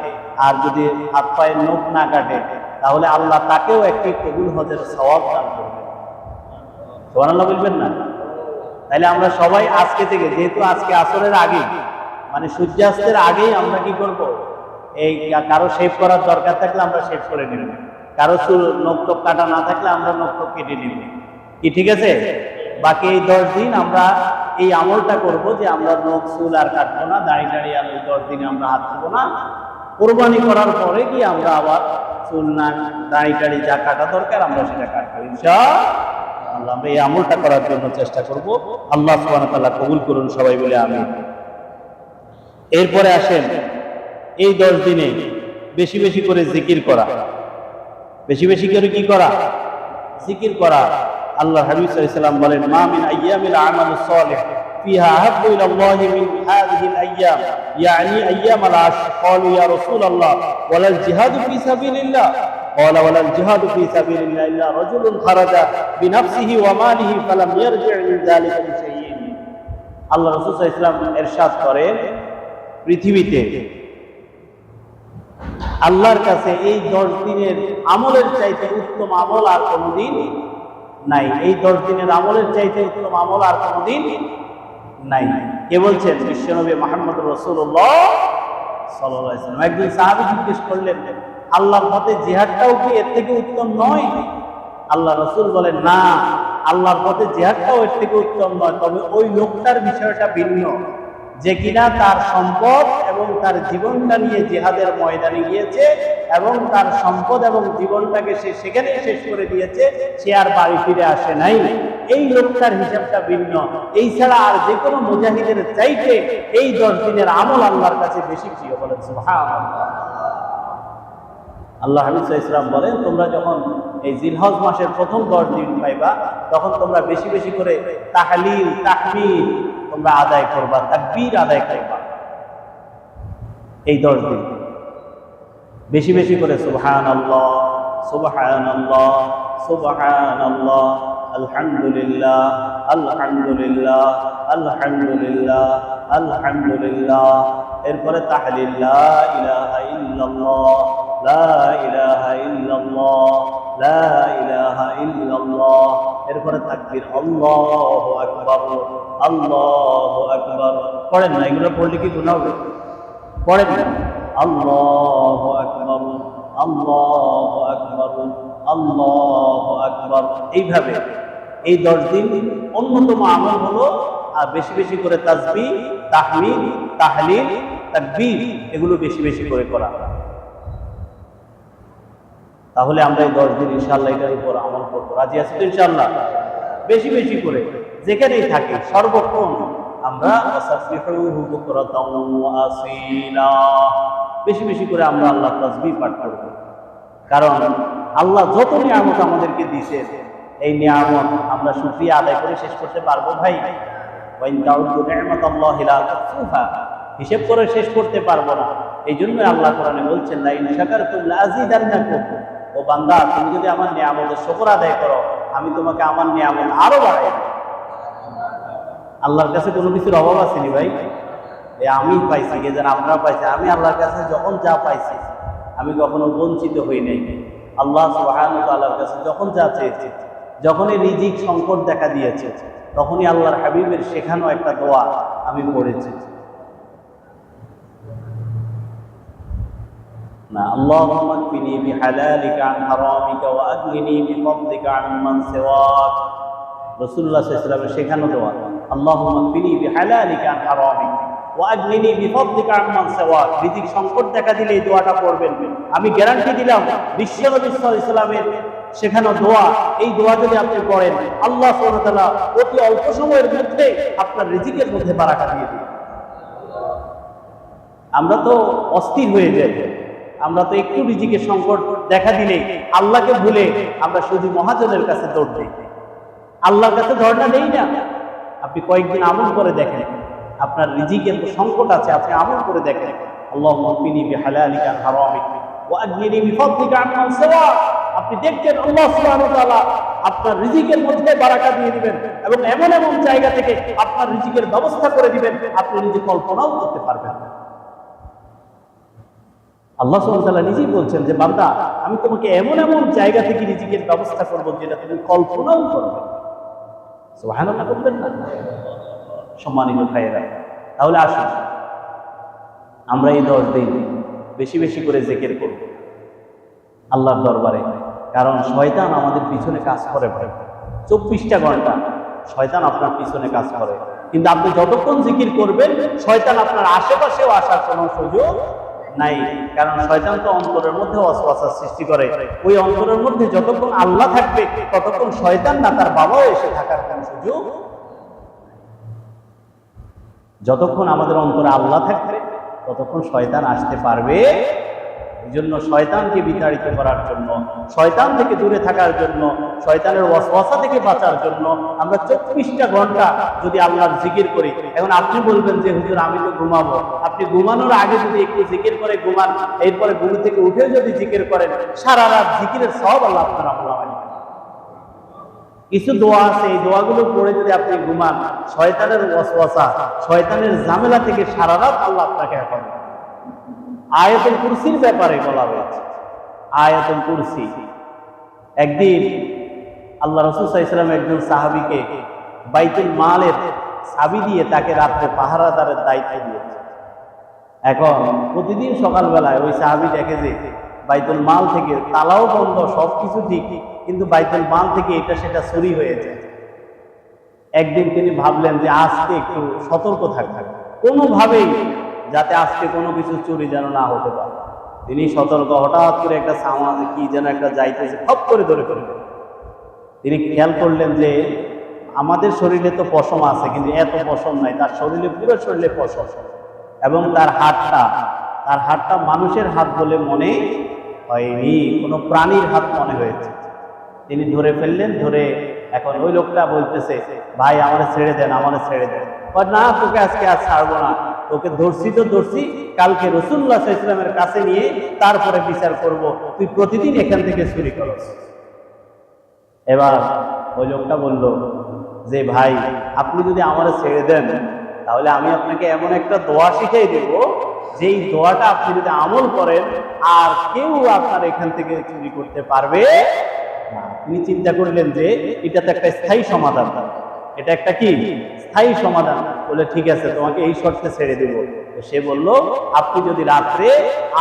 আর যদি হাত পায়ের নখ না কাটে, তাহলে আল্লাহ তাকেও একটি কবুল হজের সওয়াব দান করবে। সুবহানাল্লাহ বলবেন না? তাহলে আমরা সবাই আজকে থেকে, যেহেতু আজকে আসরের আগে মানে সূর্যাস্তের আগেই আমরা কি করব, এই কারো শেভ করার দরকার থাকলে আমরা শেভ করে নেব, কারো চুল নখ টক কাটা না থাকলে আমরা নখ টক কেটে নেব, কি ঠিক আছে? বাকি এই 10 দিন আমরা এই আমলটা করব যে আমরা নখ চুল আর কাটবো না, দাড়ি আর ওই 10 দিনে আমরা হাত দেবো না, কোরবানি করার পরে কি আমরা আবার চুল না দাড়ি টাড়ি যা কাটা দরকার আমরা সেটা কাটবো ইনশাআল্লাহ। আমরা এই আমলটা করার জন্য চেষ্টা করব। আল্লাহ সুবহানাহু ওয়া তাআলা কবুল করুন সবাই বলে আমিন। এরপরে আসেন এই 10 দিনে বেশি বেশি করে জিকির করা। বেশি বেশি করে কি করা? জিকির করা। আল্লাহ হাবিব সাল্লাল্লাহু আলাইহি ওয়াসাল্লাম বলেন, মা মিন আইয়ামিল আমালুস সালিহ ফিহা আহাব্বু ইলাল্লাহি মিন হাযিহিল আইয়াম, ইয়ানি আইয়ামাল আশর। ক্বালু ইয়া রাসূলুল্লাহ ওয়ালাল জিহাদু ফি সাবিলিল্লাহ? ক্বালা ওয়ালাল জিহাদু ফি সাবিলিল্লাহ ইল্লা রাজুলুন খারাজা বিনাফসিহি ওয়া মালিহি ফালাম ইয়ারজি' মিন যালিকা বিশাইইন। আল্লাহ রাসূল সাল্লাল্লাহু আলাইহি ওয়াসাল্লাম ইরশাদ করেন, পৃথিবীতে আল্লাহর কাছে এই 10 দিনের আমলের চাইতে উত্তম আমল আর কোনোদিন নাই। এই 10 দিনের আমলের চাইতে উত্তম আমল আর কোনোদিন নাই। কে বলছেন? বিশ্বনবী মুহাম্মদ রাসূলুল্লাহ সাল্লাল্লাহু আলাইহি ওয়াসাল্লাম। একজন সাহাবী জিজ্ঞেস করলেন, আল্লাহর পথে জিহাদটাও কি এর থেকে উত্তম নয়? আল্লাহ রাসূল বলেন, না, আল্লাহর পথে জিহাদটাও এর থেকে উত্তম নয়, তবে ওই লোকটার বিষয়টা ভিন্ন, যে কিনা তার সম্পদ এবং তার জীবনটা নিয়ে জিহাদের ময়দানে গিয়েছে এবং তার সম্পদ এবং জীবনটাকে সে সেখানেই শেষ করে দিয়েছে, সে আর বাড়ি ফিরে আসে নাই। এই লোকটার হিসাবটা ভিন্ন। এই ছাড়া আর যে কোনো মুজাহিদের চাইতে এই 10 দিনের আমল আল্লাহর কাছে বেশি প্রিয়। বলেন সুবহানাল্লাহ। আল্লাহ হাবিব সাল্লাল্লাহু আলাইহি ওয়াসাল্লাম বলেন, তোমরা যখন এই জিলহজ মাসের প্রথম 10 দিন পাইবা, তখন তোমরা বেশি বেশি করে তাহলিল তাহমিদ তোমরা আদায় করবা, তাকবীর আদায় করবা। এই 10 দিন বেশি বেশি করে সুবহানাল্লাহ সুবহানাল্লাহ সুবহানাল্লাহ, আলহামদুলিল্লাহ আলহামদুলিল্লাহ আলহামদুলিল্লাহ আলহামদুলিল্লাহ। এরপরে তাহলিল লা ইলাহা ইল্লাল্লাহ লা ইলাহা ইল্লাল্লাহ লা ইলাহা ইল্লাল্লাহ। এরপরে তাকবীর, আল্লাহু আকবার আল্লাহু আকবার। পড়েন না? এগুলো পড়লে কি গুনাহ হবে? পড়েন না? আল্লাহু আকবার আল্লাহু আকবার আল্লাহু আকবার। এইভাবে এই 10 দিন অন্যতম আমল হলো বেশি বেশি করে তাসবিহ, তাহমিদ, তাহলিল, তাকবীর এগুলো বেশি বেশি করে করা। তাহলে আমরা এই 10 দিন ইনশাআল্লাহ এটার উপর আমল করবো। রাজি আছি তো ইনশাআল্লাহ? বেশি বেশি করে যেখানেই থাকি সর্বক্ষণ আমরা ওয়াসাব্বিহুহু বুকরাতাও ওয়া আসীলা বেশি বেশি করে আমরা আল্লাহর তাসবিহ পাঠ করব। কারণ আল্লাহ যত নিয়ামত আমাদেরকে দিয়েছেন, এই নিয়ামত আমরা শুকরিয়া আদায় করে শেষ করতে পারবো ভাই? ওয়া ইন তাউদ্দু নি'মাতাল্লাহি লা তুহসুহা, হিসাব করে শেষ করতে পারবো না। এই জন্য আল্লাহ কোরআনে বলছেন, লা ইন শাকারতুম লাযিদান্নাকুম, ও বান্দা তুমি যদি আমার নিয়ামতের শুকর আদায় করো, আমি তোমাকে আমার নিয়ামত আরো বাড়াই দেব। আল্লাহর কাছে কোনো কিছুর অভাব আসেনি ভাই। আমি পাইছি, কে যেন আপনারা পাইছে। আমি আল্লাহর কাছে যখন যা পাইছি আমি কখনো বঞ্চিত হই নাই। আল্লাহ সুবহানাহু ওয়া তাআলার কাছে যখন যা চেয়েছি, যখনই রিজিক সংকট দেখা দিয়েছে, তখনই আল্লাহর হাবিবের শেখানো একটা দোয়া আমি পড়েছি না, আল্লাহুম্মা কফিনি বিহালালিকা আন হারামিকা ওয়া আগনিনি বিফদলিকা আম্মান সিওয়াক। রাসূলুল্লাহ সাল্লাল্লাহু আলাইহি ওয়াসাল্লামের শেখানো দোয়া, আল্লাহুম্মা কফিনি বিহালালিকা আন হারামিকা ওয়া আগনিনি বিফদলিকা আম্মান সিওয়াক। রিজিক সংকট দেখা দিলে এই দোয়াটা পড়বেন। আমি গ্যারান্টি দিলাম, বিশ্বনবী সাল্লাল্লাহু আলাইহি ওয়াসাল্লামের শেখানো দোয়া, এই দোয়া যদি আপনি পড়েন, আল্লাহ সুবহানাহু ওয়া তাআলা অতি অল্প সময়ের মধ্যে আপনার রিজিকের মধ্যে বারাকা দিয়ে দিবেন। আমরা তো অস্থির হয়ে যাই, আমরা তো একটু রিজিকের সংকট দেখা দিলে আল্লাহকে ভুলে আমরা শুধু মহাজনের কাছে দৌড় দিই, আল্লাহর কাছে ধর্ণা দেই না। আপনি কয়েকদিন আমল করে দেখেন, আপনার রিজিকের সংকট আছে, আপনি আমল করে দেখেন, আল্লাহুম্মা কফিনি বিহালালিকা আন হারামিকা ওয়া আগনিনি বিফদলিকা আম্মান সিওয়াক। আপনি দেখছেন আল্লাহ সুবহানাহু ওয়া তাআলা আপনার রিজিকের মধ্যে বারাকা দিয়ে দিবেন এবং এমন এমন জায়গা থেকে আপনার রিজিকের ব্যবস্থা করে দিবেন আপনি নিজে কল্পনাও করতে পারবেন না। আল্লাহ সুবহানাহু ওয়া তাআলা নিজেই বলছেন যে বান্দা, আমি তোমাকে এমন এমন জায়গা থেকে রিজিকের ব্যবস্থা করব যেটা তুমি কল্পনাও করবে। সুবহানাল্লাহ বলবেন না? সম্মানিত ভাইয়েরা, তাহলে আসুন আমরা এই 10 দিন বেশি বেশি করে জিকির করব আল্লাহর দরবারে। কারণ শয়তান আমাদের পিছনে কাজ করে ভাই, 24টা ঘন্টা শয়তান আপনার পিছনে কাজ করে। কিন্তু আপনি যতক্ষণ জিকির করবেন, শয়তান আপনার আশেপাশেও আসার কোনো সুযোগ নাই। কারণ শয়তান তো অন্তরের মধ্যে ওয়াসওয়াসা সৃষ্টি করে। ওই অন্তরের মধ্যে যতক্ষণ আল্লাহ থাকবে ততক্ষণ শয়তান না তার বাবাও এসে থাকার কোনো সুযোগ। যতক্ষণ আমাদের অন্তরে আল্লাহ থাকবে ততক্ষণ শয়তান আসতে পারবে। এই জন্য শয়তানকে বিতাড়িত করার জন্য, শয়তান থেকে দূরে থাকার জন্য, শয়তানের ওয়াসওয়াসা থেকে বাঁচার জন্য আমরা 24টা ঘন্টা যদি আল্লাহর জিকির করি। এখন আপনি বলবেন যে হুজুর আমি তো ঘুমাবো। আপনি ঘুমানোর আগে যদি একটু জিকির করে ঘুমান, এরপরে ঘুম থেকে উঠে যদি জিকির করেন, সারা রাত জিকিরের সওয়াব আল্লাহ আপনার আমল নামায় দিবেন। কিছু দোয়া আছে, এই দোয়াগুলো পড়ে যদি আপনি ঘুমান, শয়তানের ওয়াসওয়াসা, শয়তানের ঝামেলা থেকে সারা রাত আল্লাহ আপনাকে হেফাজত করবে। আয়াতুল কুরসির ব্যাপারে বলা হয়েছে। আয়াতুল কুরসি, একদিন আল্লাহ রাসূল সাল্লাল্লাহু আলাইহি ওয়াসাল্লাম একজন সাহাবীকে বাইতুল মালের চাবি দিয়ে তাকে রাত্রে পাহারাদারের দায়িত্ব দিয়েছে। এখন প্রতিদিন সকালবেলায় ওই সাহাবী দেখে যে বাইতুল মাল থেকে তালাও বন্ধ, সবকিছু ঠিক, কিন্তু বাইতুল মাল থেকে এটা সেটা চুরি হয়ে যায়। একদিন তিনি ভাবলেন যে আজকে একটু সতর্ক থাকতে, কোনোভাবেই যাতে আজকে কোনো কিছু চুরি যেন না হতে পারে। তিনি সতর্ক, হঠাৎ করে একটা সামান কি যেন একটা যাইতেছে, খপ করে ধরে ফেললেন। তিনি খেয়াল করলেন যে আমাদের শরীরে তো পশম আছে, কিন্তু এত পশম নাই, তার শরীরে পুরো শরীরে পশম, এবং তার হাতটা মানুষের হাত বলে মনে হয়নি, কোনো প্রাণীর হাত মনে হয়েছে। তিনি ধরে ফেললেন। ধরে এখন ওই লোকটা বলতেছে, ভাই আমারে ছেড়ে দেন, আমারে ছেড়ে দেন। না, তোকে আজকে আর ছাড়বো না, তোকে ধরছি তো ধরছি, কালকে রাসূলুল্লাহ সাল্লাল্লাহু আলাইহি ওয়াসাল্লামের কাছে নিয়ে তারপরে বিচার করব, তুই প্রতিদিন এখান থেকে চুরি করছ। এবার ওই লোকটা বলল যে ভাই আপনি যদি আমারে ছেড়ে দেন তাহলে আমি আপনাকে এমন একটা দোয়া শিখিয়ে দেব, যেই দোয়াটা আপনি যদি আমল করেন আর কেউ আপনার এখান থেকে চুরি করতে পারবে না। তিনি চিন্তা করলেন যে এটা তো একটা স্থায়ী সমাধান, এটা একটা কি স্থায়ী সমাধান। বলে ঠিক আছে, তোমাকে এই শর্তে ছেড়ে দেব। তো সে বলল, আপনি যদি রাত্রে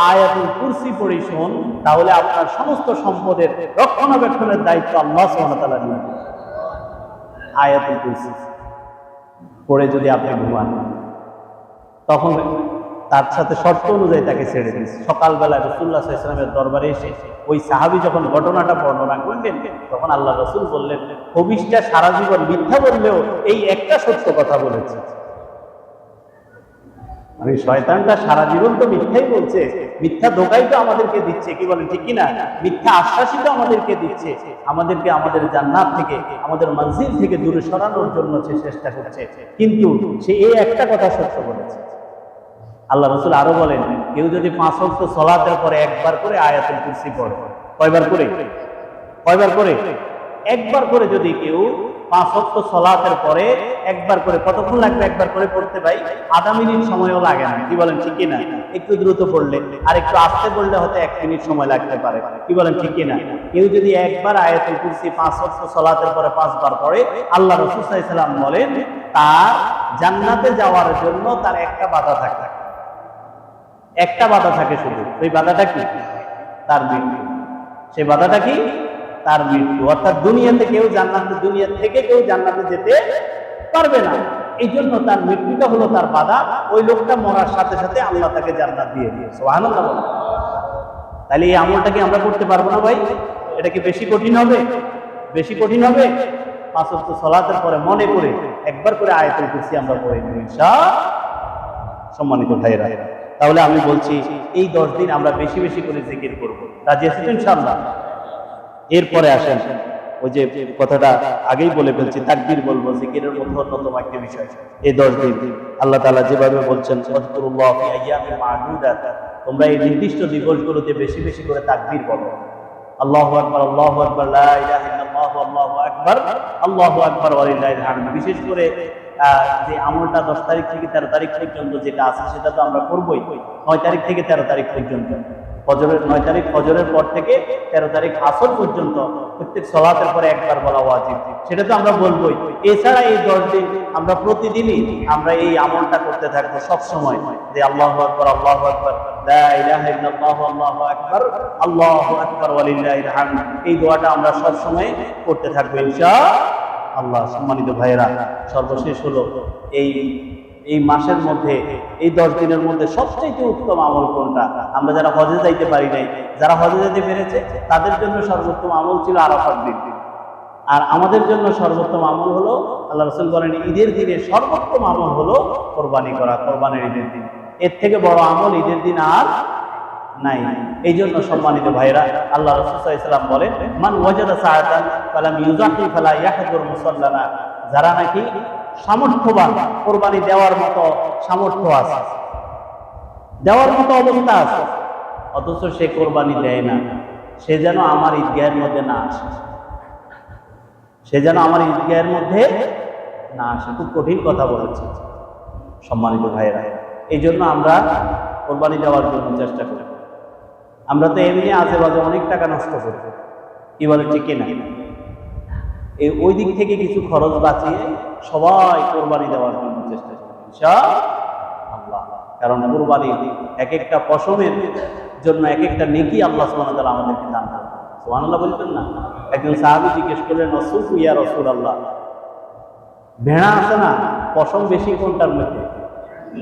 আয়াতুল কুরসি পড়ে শোন, তাহলে আপনার সমস্ত সম্পদের রক্ষণাবেক্ষণের দায়িত্ব আল্লাহ সুবহানাহু ওয়া তাআলা নেবেন। আয়াতুল কুরসি পড়ে যদি আপনি ঘুমান, তখন তার সাথে শর্ত অনুযায়ী তাকে ছেড়ে দিয়েছে। সকালবেলা রাসূলুল্লাহ সাল্লাল্লাহু আলাইহি ওয়াসাল্লামের দরবারে এসে ওই সাহাবী যখন ঘটনাটা বর্ণনা করলেন, তখন আল্লাহ রাসূল বললেন, কবিশটা সারা জীবন মিথ্যা বললেও এই একটা সত্য কথা বলেছে। মানে শয়তানটা সারা জীবন তো মিথ্যাই বলছে, মিথ্যা ধোঁকাই তো আমাদেরকে দিচ্ছে, কি বলেন ঠিক কিনা? মিথ্যা আশ্বাসই তো আমাদেরকে দিচ্ছে, আমাদেরকে আমাদের জান্নাত থেকে, আমাদের মঞ্জিল থেকে দূরে সরানোর জন্য সে চেষ্টা করছে। কিন্তু সে এই একটা কথা সত্য বলেছে। আল্লাহ রাসূল আরো বলেন, কেউ যদি 5 ওয়াক্ত সালাতের পরে একবার করে আয়াতুল কুরসি পড়ে, কয়বার করে? একবার করে যদি কেউ 5 ওয়াক্ত সালাতের পরে একবার করে, কতক্ষণ লাগবে একবার করে পড়তে? ভাই আধা মিনিট সময়ও লাগে না, কি বলেন ঠিক কিনা? একটু দ্রুত পড়লে আর একটু আস্তে পড়লে হয়তো 1 মিনিট সময় লাগতে পারে, কি বলেন ঠিক কিনা? কেউ যদি একবার আয়াতুল কুরসি 5 ওয়াক্ত সালাতের পরে 5 বার পড়ে, আল্লাহ রাসূল সাল্লাল্লাহু আলাইহি ওয়াসাল্লাম বলেন তার জান্নাতে যাওয়ার জন্য তার একটা বাধা থাকে, একটা বাধা থাকে শুধু। ওই বাধাটা কি? তার মৃত্যু। সেই বাধাটা কি? তার মৃত্যু। অর্থাৎ দুনিয়া থেকে কেউ জান্নাতে যেতে পারবে না। এই জন্য তার মৃত্যুটা হলো তার বাধা। ওই লোকটা মরার সাথে সাথে আল্লাহ তাকে জান্নাত দিয়ে দিয়েছে। সুবহানাল্লাহ। তাহলে এই আমলটা কি আমরা করতে পারবো না ভাই? এটা কি বেশি কঠিন হবে? 5 ওয়াক্ত সালাতের পরে মনে করে একবার করে আয়াতুল কুরসি আমরা পড়ে নিই ইনশাআল্লাহ। সম্মানিত ভাইরা, তাহলে আমি বলছি এই 10 দিন আমরা বেশি বেশি করে জিকির করব। রাজি আছেন ইনশাআল্লাহ? এরপরে আসেন, ওই যে কথাটা আগেই বলে ফেলছি, তাকবীর বলবো, জিকিরের মধ্যে অন্যতম একটা বিষয়। এই 10 দিন আল্লাহ তাআলা যেভাবে বলছেন, ফাযকুরুল্লাহ ফি আইয়ামিন মা'দুদাত, তোমরা এই নির্দিষ্ট দিবসগুলোতে বেশি বেশি করে তাকবীর বলো। আল্লাহু আকবার, আল্লাহু আকবার, লা ইলাহা ইল্লাল্লাহ, আল্লাহু আকবার, আল্লাহু আকবার ওয়া লিল্লাহিল হামদ। বিশেষ করে যে আমলটা 10 তারিখ থেকে 13 তারিখ পর্যন্ত যেটা আছে সেটা তো আমরা করবই। 9 তারিখ থেকে 13 তারিখ পর্যন্ত, ফজরের 9 তারিখ ফজরের পর থেকে 13 তারিখ আসর পর্যন্ত প্রত্যেক সালাতের পরে একবার বলা ওয়াজিব, সেটা তো আমরা বলবোই। এছাড়া এই 10 দিন আমরা প্রতিদিনই আমরা এই আমলটা করতে থাকবো সব সময়, যে আল্লাহু আকবার, আল্লাহু আকবার, লা ইলাহা ইল্লাল্লাহ, আল্লাহু আকবার, আল্লাহু আকবার ওয়া লিল্লাহিল হামদ। এই দোয়াটা আমরা সব সময় করতে থাকবো ইনশাআল্লাহ। সম্মানিত ভাইয়েরা, সর্বশেষ হলো এই মাসের মধ্যে, এই 10 দিনের মধ্যে সবচেয়ে উত্তম আমল কোনটা? আমরা যারা হজে যাইতে পারি নাই, যারা হজে যেতে পেরেছে তাদের জন্য সর্বোত্তম আমল ছিল আরাফার দিন। আর আমাদের জন্য সর্বোত্তম আমল হলো, আল্লাহ রাসূল বলেন ঈদের দিনে সর্বোত্তম আমল হলো কোরবানি করা, কোরবানির ঈদের দিন। এর থেকে বড় আমল ঈদের দিন আর নাই। এই জন্য সম্মানিত ভাইরা, আল্লাহ রাসূল সাল্লাল্লাহু আলাইহি ওয়াসাল্লাম বলেন, মান ওয়াজাদা সাআতান ফালাম ইউযাহি ফালা ইয়াহদুর মুসাল্লানা, যারা নাকি সামর্থ্যবান, কোরবানি দেওয়ার মতো সামর্থ্য আছে, দেওয়ার মতো অবস্থা আছে, অথচ সে কোরবানি দেয় না, সে যেন আমার ঈদগাহের মধ্যে না আসে, সে যেন আমার ঈদগাহের মধ্যে না আসে। খুব কঠিন কথা বলেছে সম্মানিত ভাইরা। এই জন্য আমরা কোরবানি দেওয়ার জন্য চেষ্টা করি। আমরা তো এমনি আশেপাশে অনেক টাকা নষ্ট করি, কি বলে ঠিক না? এই ওই দিক থেকে কিছু খরচ বাঁচিয়ে সবাই কোরবানি দেওয়ার জন্য চেষ্টা করি ইনশাআল্লাহ। কারণ কোরবানি এক একটা পশমের জন্য এক একটা নেকি আল্লাহ সুবহানাহু ওয়া তাআলা আমাদেরকে দান করেন। সুবহানাল্লাহ বলতেন না? একজন সাহাবী জিজ্ঞেস করলেন, রাসূল ইয়া রাসূলুল্লাহ, ভেড়া আছে না, পশম বেশি কোনটার মধ্যে?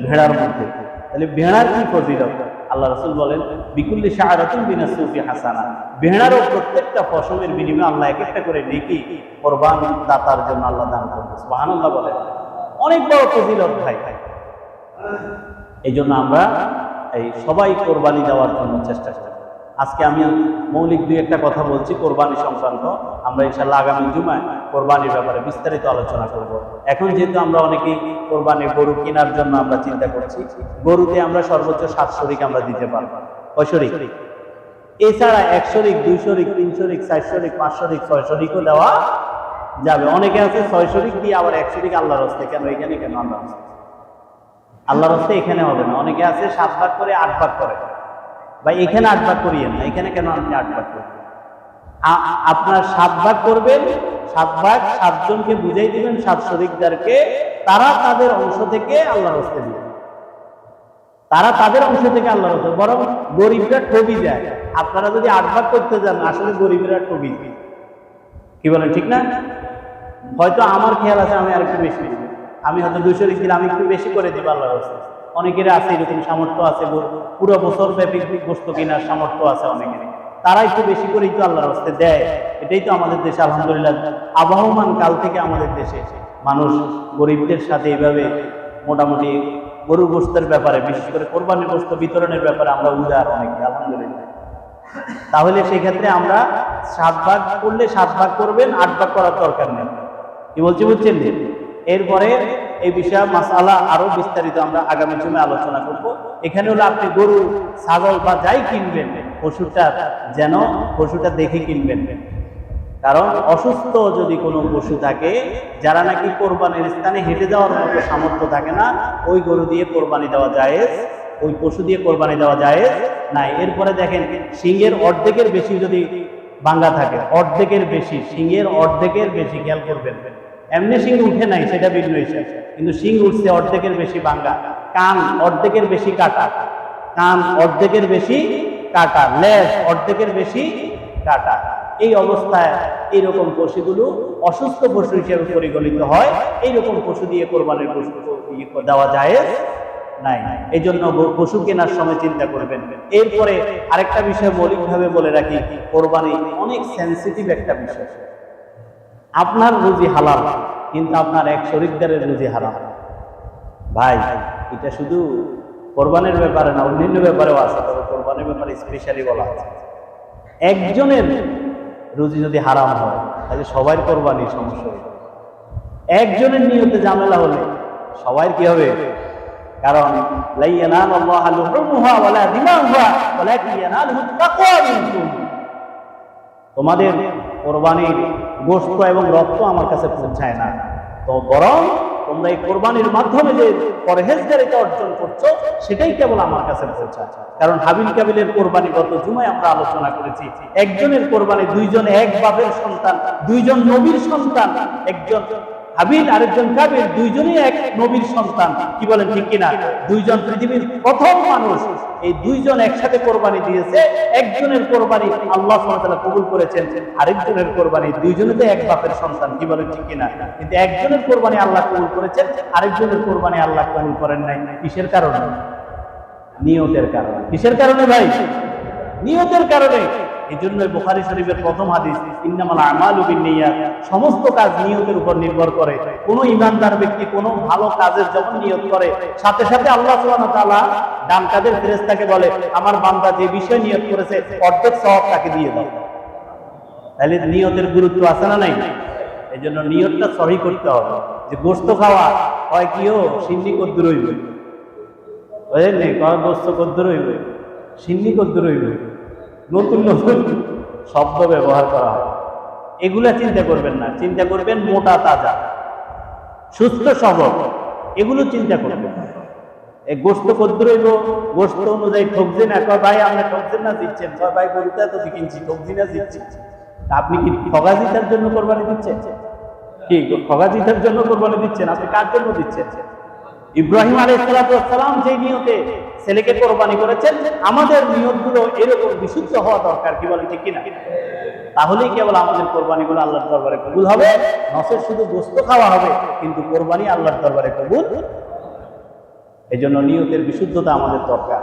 ভেড়ার মধ্যে। তাহলে ভেড়ার কি ফজিলত? আল্লাহ রাসূল বলেন, বিকুল্লি শাআরাতিন মিনাস সুফি হাসানা, ভেড়ারও প্রত্যেকটা পশমের বিনিময়ে আল্লাহ এক একটা করে নেকি কোরবানি দাতার জন্য আল্লাহ দান করেন। সুবহানাল্লাহ বলেন, অনেক বড় ফজিলত ভাই। এই জন্য আমরা এই সবাই কোরবানি দেওয়ার জন্য চেষ্টা করি। আজকে আমি মৌলিক দুই একটা কথা বলছি কোরবানি সংক্রান্ত। আমরা ইনশাআল্লাহ আগামী জুমায় কোরবানির ব্যাপারে বিস্তারিত আলোচনা করব। এখন যেহেতু আমরা অনেকেই কোরবানির গরু কেনার জন্য আমরা চিন্তা করছি, গরুতে আমরা সর্বোচ্চ 7 শরিক আমরা দিতে পারবো। কয় শরিক? এছাড়া 1 শরিক, 2 শরিক, 3 শরিক, 4 শরিক, 5 শরিক, 6 শরিকও দেওয়া যাবে। অনেকে আছে 6 শরিক দিয়ে আবার 1 শরিক আল্লাহর রাস্তে। কেন এখানে? কেন আল্লাহর রাস্তে? আল্লাহর রাস্তে এখানে হবে না। অনেকে আছে 7 ভাগ করে 8 ভাগ করে। ভাই এখানে 8 ভাগ করিয়েন না, এখানে কেন আপনি 8 ভাগ করবেন? আপনার 7 ভাগ করবেন, 7 ভাগ 7 জনকে বুঝাই দিবেন, 7 শরিকদারকে, তারা তাদের অংশ থেকে আল্লাহর রাস্তে দিবেন, তারা তাদের অংশ থেকে আল্লাহর রাস্তে। বরং গরিবরা ঠবি যায়। আপনারা যদি 8 ভাগ করতে যান, আসলে গরিবরা ঠবি। কি বলেন ঠিক না? হয়তো আমার খেয়াল আছে আমি আরেকটু বেশি দিব, আমি হয়তো 2 শরিক দিলে আমি একটু বেশি করে দিব আল্লাহর রাস্তে। অনেকের আছে এরকম সামর্থ্য আছে, পুরো বছর ব্যাপী গোস্ত কেনার সামর্থ্য আছে অনেকের, তারা একটু বেশি করেই তো আল্লাহর রাস্তে দেয়। এটাই তো আমাদের দেশে আলহামদুলিল্লাহ আবহমান কাল থেকে আমাদের দেশে মানুষ গরিবদের সাথে এইভাবে মোটামুটি গরুর গোস্তের ব্যাপারে, বিশেষ করে কোরবানির গোস্ত বিতরণের ব্যাপারে আমরা উদার অনেকে আলহামদুলিল্লাহ। তাহলে সেই ক্ষেত্রে আমরা 7 ভাগ করলে 7 ভাগ করবেন, 8 ভাগ করার দরকার নেই। কি বলছি বুঝছেন? এরপরে এই বিষয়ে মাসালা আরো বিস্তারিত আমরা আগামী জুমে আলোচনা করব। এখানে হলো আপনি গরু, ছাগল বা যাই কিনবেন, পশুটা দেখে কিনবেন। কারণ অসুস্থ যদি কোনো পশু থাকে, যারা নাকি কোরবানির স্থানে হেঁটে যাওয়ার মতো সামর্থ্য থাকে না, ওই গরু দিয়ে কোরবানি দেওয়া জায়েজ, ওই পশু দিয়ে কোরবানি দেওয়া জায়েজ নাই। এরপরে দেখেন, সিংহের অর্ধেকের বেশি যদি ভাঙ্গা থাকে, অর্ধেকের বেশি, সিংহের অর্ধেকের বেশি, খেয়াল করবেন। এমনি সিং উঠে নাই সেটা ভিন্ন বিষয়, কিন্তু সিং উঠছে অর্ধেকের বেশি ভাঙ্গা, কান অর্ধেকের বেশি কাটা, কান অর্ধেকের বেশি কাটা, লেজ অর্ধেকের বেশি কাটা। এই অবস্থায় এইরকম পশুগুলো অসুস্থ পশু হিসেবে পরিগণিত হয়। এইরকম পশু দিয়ে কোরবানির পশু দেওয়া জায়েজ নাই। এই জন্য পশু কেনার সময় চিন্তা করবেন। এরপরে আরেকটা বিষয় মৌলিকভাবে বলে রাখি, কোরবানি অনেক সেন্সিটিভ একটা বিষয়। আপনার রুজি হালাল, কিন্তু আপনার এক শরিকদারের রুজি হারাম। ভাই এটা শুধু কোরবানির ব্যাপারে না, অন্যান্য ব্যাপারেও আছে, তবে কোরবানির ব্যাপারে স্পেশালি বলা আছে। একজনের রুজি যদি হারাম হয়, তাহলে সবার কোরবানি সমস্যা হবে। একজনের নিয়তে ঝামেলা হলে সবার কি হবে? কারণ লা ইয়ানালুল্লাহু লুহুমুহা ওয়ালা দিমাউহা ওয়ালাকিন ইয়ানালুহুত তাকওয়া মিনকুম। তোমাদের কোরবানির গোশত এবং রক্ত আমার কাছে পৌঁছায় না, তো বরং তোমরা এই কোরবানির মাধ্যমে যে পরহেজগারিতা অর্জন করছো, সেটাই কেবল আমার কাছে পৌঁছায়। কারণ হাবিল কাবিলের কোরবানি গত জুমায় আমরা আলোচনা করেছি। একজনের কোরবানি, দুইজন এক বাপের সন্তান, দুইজন নবীর সন্তান, একজন হাবিল আরেকজন কাবিল, দুইজনই এক নবীর সন্তান। কি বলেন ঠিক কিনা? দুইজন পৃথিবীর প্রথম মানুষ, এই দুইজন একসাথে কোরবানি দিয়েছে। একজনের কোরবানি আল্লাহ সুবহানাহু ওয়া তাআলা কবুল করেছেন, আরেকজনের কোরবানি, দুইজনে তো এক বাপের সন্তান। কি বলেন ঠিক কিনা? কিন্তু একজনের কোরবানি আল্লাহ কবুল করেছেন, আরেকজনের কোরবানি আল্লাহ কবুল করেন নাই। কিসের কারণে? নিয়তের কারণে। কিসের কারণে ভাই? নিয়তের কারণে। এই জন্য বুখারী শরীফের প্রথম হাদিস, ইন্নামাল আমালু বিন্নিয়াত, সমস্ত কাজ নিয়তের উপর নির্ভর করে। কোন ইমানদার ব্যক্তি কোন ভালো কাজের যখন নিয়ত করে, সাথে সাথে আল্লাহ সুবহানাহু ওয়া তাআলা ডান কাঁধের ফেরেশতাকে বলে, আমার বান্দা যে বিষয় নিয়ত করেছে অর্ধেক সওয়াব তাকে দিয়ে দাও। তাহলে নিয়তের গুরুত্ব আছে না নাই? এই জন্য নিয়তটা সহি করতে হবে। যে গোশত খাওয়া হয় কিও সিন্নি কদ্দুর হইবে, বুঝলেন? কয় গোশত কদ্দুর হইবে, সিন্নি কদ্দুর হইবে, নতুন নতুন শব্দ ব্যবহার করা হয়। এগুলা চিন্তা করবেন না, চিন্তা করবেন মোটা তাজা সুস্থ সবল, এগুলো চিন্তা করবেন। এই গোশত কদ্দুর হইব, গোশত অনুযায়ী ঠকছে না। কয় ভাই আপনি ঠকছেন না দিচ্ছেন? কয় ভাই গরুটা তো কিনছি, ঠকছি না দিচ্ছি। আপনি কি ঠগা জিতার জন্য কোরবানি দিচ্ছেন? কি ঠগা জিতার জন্য কোরবানি দিচ্ছেন? আপনি কার জন্য দিচ্ছেন? ইব্রাহিম আলাইহিস সালাম যে নিয়তে ছেলেকে কোরবানি করেছেন, আমাদের নিয়তগুলো এরকম বিশুদ্ধ হওয়া দরকার। কি বলেন ঠিক কিনা? তাহলেই কেবল আমাদের কোরবানিগুলো আল্লাহর দরবারে কবুল হবে। নসের শুধু গোশত খাওয়া হবে, কিন্তু কোরবানি আল্লাহর দরবারে কবুল। এই জন্য নিয়তের বিশুদ্ধতা আমাদের দরকার।